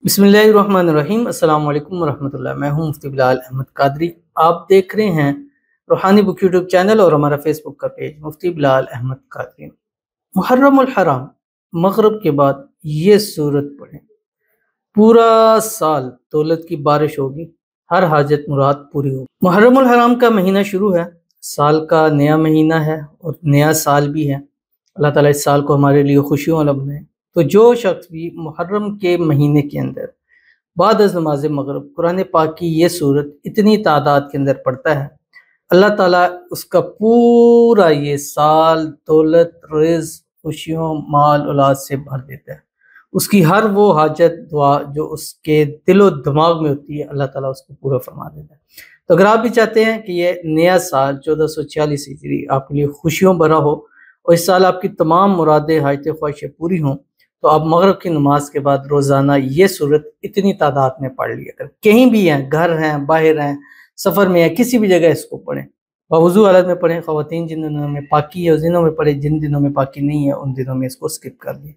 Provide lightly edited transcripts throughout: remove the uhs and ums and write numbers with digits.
बिस्मिल्लाहिर्रहमानिर्रहीम। अस्सलाम वालेकुम वरहमतुल्लाह। मैं हूं मुफ्ती बिलाल अहमद कादरी। आप देख रहे हैं रूहानी बुक यूट्यूब चैनल और हमारा फेसबुक का पेज मुफ्ती बिलाल अहमद कादरी। मुहर्रमुल हराम मगरिब के बाद ये सूरत पढ़ें, पूरा साल दौलत की बारिश होगी, हर हाजत मुराद पूरी होगी। मुहर्रमुल हराम का महीना शुरू है, साल का नया महीना है और नया साल भी है। अल्लाह ताला इस साल को हमारे लिए खुशियों वाला बनाए। तो जो शख्स भी मुहर्रम के महीने के अंदर बाद अज़ नमाज मगरिब कुरान पाक की ये सूरत इतनी तादाद के अंदर पढ़ता है, अल्लाह ताला उसका पूरा ये साल दौलत, रिज़्क़, खुशियों, माल औलाद से भर देता है। उसकी हर वो हाजत दुआ जो उसके दिलो दिमाग में होती है, अल्लाह ताला उसको पूरा फरमा देता है। तो अगर आप भी चाहते हैं कि ये नया साल 1446 हिजरी आपके लिए खुशियों भरा हो और इस साल आपकी तमाम मुरादें, हाजतें, ख्वाहिशें पूरी हों, तो आप मगरिब की नमाज के बाद रोज़ाना ये सूरत इतनी तादाद में पढ़ लिया कर। कहीं भी हैं, घर हैं, बाहर हैं, सफ़र में हैं, किसी भी जगह इसको पढ़ें। बावुज़ू हालत में पढ़ें, ख़वातीन जिन दिनों में पाकी है उस दिनों में पढ़ें, जिन दिनों में पाकी नहीं है उन दिनों में इसको स्किप कर दें।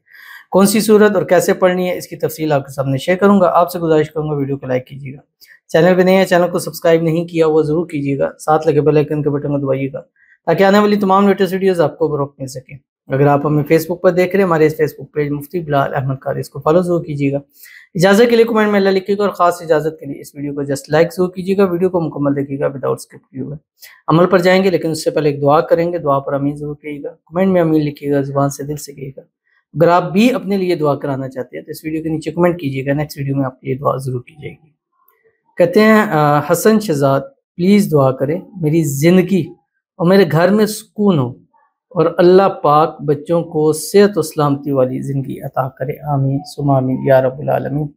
कौन सी सूरत और कैसे पढ़नी है इसकी तफसील आपके सामने शेयर करूँगा। आपसे गुजारिश करूँगा वीडियो को लाइक कीजिएगा, चैनल पर नए हैं चैनल को सब्सक्राइब नहीं किया वो ज़रूर कीजिएगा, साथ लगे बेल आइकन के बटन को दबाइएगा ताकि आने वाली तमाम लेटेस्ट वीडियोज़ आपको बरोक्त मिल सके। अगर आप हमें फेसबुक पर देख रहे हैं, हमारे इस फेसबुक पेज मुफ्ती बिलाल अहमद कादरी, इसको फॉलो जरूर कीजिएगा। इजाज़त के लिए कमेंट में अल्लाह लिखिएगा और ख़ास इजाज़त के लिए इस वीडियो को जस्ट लाइक जरूर कीजिएगा। वीडियो को मुकम्मल देखिएगा विदाउट स्किप किए हुए। अमल पर जाएंगे लेकिन उससे पहले एक दुआ करेंगे, दुआ पर आमीन जरूर कहिएगा। कमेंट में आमीन लिखिएगा, ज़ुबान से दिल से कहिएगा। अगर आप भी अपने लिए दुआ कराना चाहते हैं तो इस वीडियो के नीचे कमेंट कीजिएगा, नेक्स्ट वीडियो में आपके लिए दुआ ज़रूर की जाएगी। कहते हैं हसन शहजाद, प्लीज़ दुआ करें मेरी ज़िंदगी और मेरे घर में सुकून हो और अल्लाह पाक बच्चों को सेहत और सलामती वाली ज़िंदगी अता करे, आमीन सुम्मा आमीन या रब्बुल आलमीन।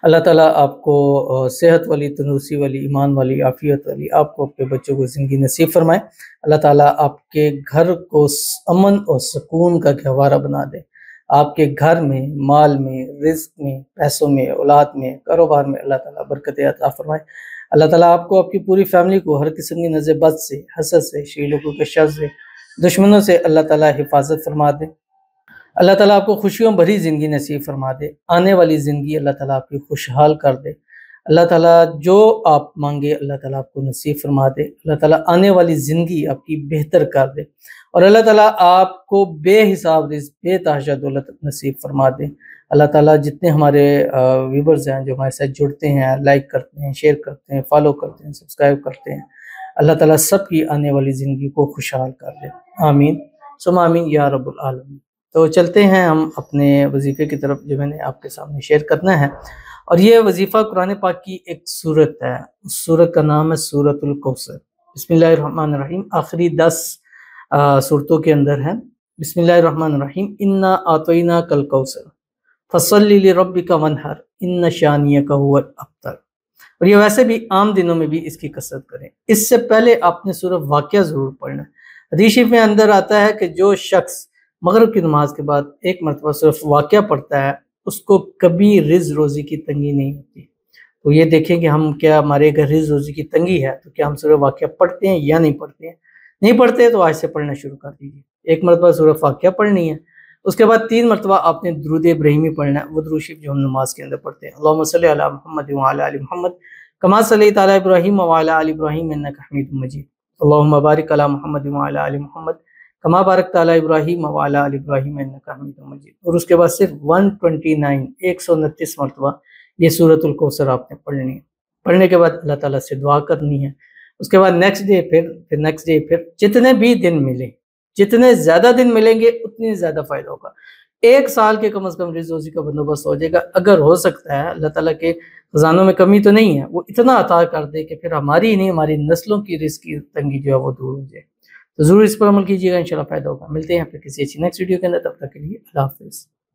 अल्लाह ताला आपको सेहत वाली, तंदुरुस्ती वाली, ईमान वाली, आफियत वाली, आपको अपने बच्चों को ज़िंदगी नसीब फरमाए। अल्लाह ताला आपके घर को अमन और सुकून का गहवारा बना दे। आपके घर में, माल में, रिज़्क़ में, पैसों में, औलाद में, कारोबार में अल्लाह ताला बरकत अता फरमाए। अल्लाह ताला आपको, आपकी पूरी फैमिली को हर किस्म की नज़र बद से, हसद से, शरीरों के शर से, दुश्मनों से अल्लाह ताला हिफाजत फरमा दे। अल्लाह ताला आपको खुशियों भरी ज़िंदगी नसीब फरमा दे। आने वाली ज़िंदगी अल्लाह ताला आपकी खुशहाल कर दे। अल्लाह ताला जो आप मांगे अल्लाह ताला आपको नसीब फरमा दे। अल्लाह ताला आने वाली ज़िंदगी आपकी बेहतर कर दे और अल्लाह ताला आपको बेहिसाब रिज़्क़, बेतहाशा दौलत नसीब फरमा दे। अल्लाह ताला जितने हमारे व्यूवर्स हैं जो हमारे साथ जुड़ते हैं, लाइक करते हैं, शेयर करते हैं, फॉलो करते हैं, सब्सक्राइब करते हैं, अल्लाह ताला सबकी आने वाली ज़िंदगी को खुशहाल कर दे, आमीन सुम्मा आमीन या रब्बुल आलमीन। तो चलते हैं हम अपने वजीफ़े की तरफ जो मैंने आपके सामने शेयर करना है। और ये वजीफ़ा कुरान पाक की एक सूरत है, उस सूरत का नाम है सूरतुल कौसर। बिस्मिल्लाहिर्रहमानिर्रहीम, आखिरी 10 सूरतों के अंदर है। बिस्मिल्लाहिर्रहमानिर्रहीम, इन्ना आतैना कल कौसर फसल्लि लिरब्बिका वन्हर इन्न शानियका हुवल अब्तर। और ये वैसे भी आम दिनों में भी इसकी कसरत करें। इससे पहले आपने सूरह वाक़िया ज़रूर पढ़ना है। हदीस शरीफ में अंदर आता है कि जो शख्स मगरिब की नमाज के बाद एक मरतबा सूरह वाक़िया पढ़ता है उसको कभी रिज़्क़ रोज़ी की तंगी नहीं होती। तो ये देखें कि हम क्या, हमारे अगर रिज़्क़ रोज़ी की तंगी है तो क्या हम सूरह वाक़िया पढ़ते हैं या नहीं पढ़ते हैं। नहीं पढ़ते तो आज से पढ़ना शुरू कर दीजिए। एक मरतबा सूरह वाक़िया पढ़नी है, उसके बाद 3 मरतबा आपने दुरूद इब्राहिमी पढ़ना है, वो दुरूद शरीफ जो हम नमाज के अंदर पढ़ते हैं। अल्लाहुम्मा सल्लि अला मुहम्मद व अला आलि मुहम्मद कमा सल्लैता अला इब्राहीम व अला आलि इब्राहीम इन्नका हमीदुम मजीद। अल्लाहुम्मा बारिक अला मुहम्मद व अला आलि मुहम्मद कमा बारकता अला इब्राहीम व अला आलि इब्राहीम इन्नका हमीदुम मजीद। और उसके बाद सिर्फ 129 मरतबा ये सूरतुल कौसर आपने पढ़नी है। पढ़ने के बाद अल्लाह ताला से दुआ करनी है। उसके बाद नेक्स्ट डे फिर जितने भी दिन मिले, जितने ज़्यादा दिन मिलेंगे उतनी ज़्यादा फ़ायदा होगा। एक साल के कम से कम रिज़्क़ रोज़ी का बंदोबस्त हो जाएगा। अगर हो सकता है अल्लाह ताला के ख़ज़ानों में कमी तो नहीं है, वो इतना अता कर दे कि फिर हमारी ही नहीं हमारी नस्लों की रिज़्क़ की तंगी जो है वो दूर हो जाए। तो ज़रूर इस पर अमल कीजिएगा, इंशाल्लाह फ़ायदा होगा। मिलते हैं फिर किसी अच्छी नेक्स्ट वीडियो के अंदर, तब तक के लिए अल्लाह हाफ़िज़।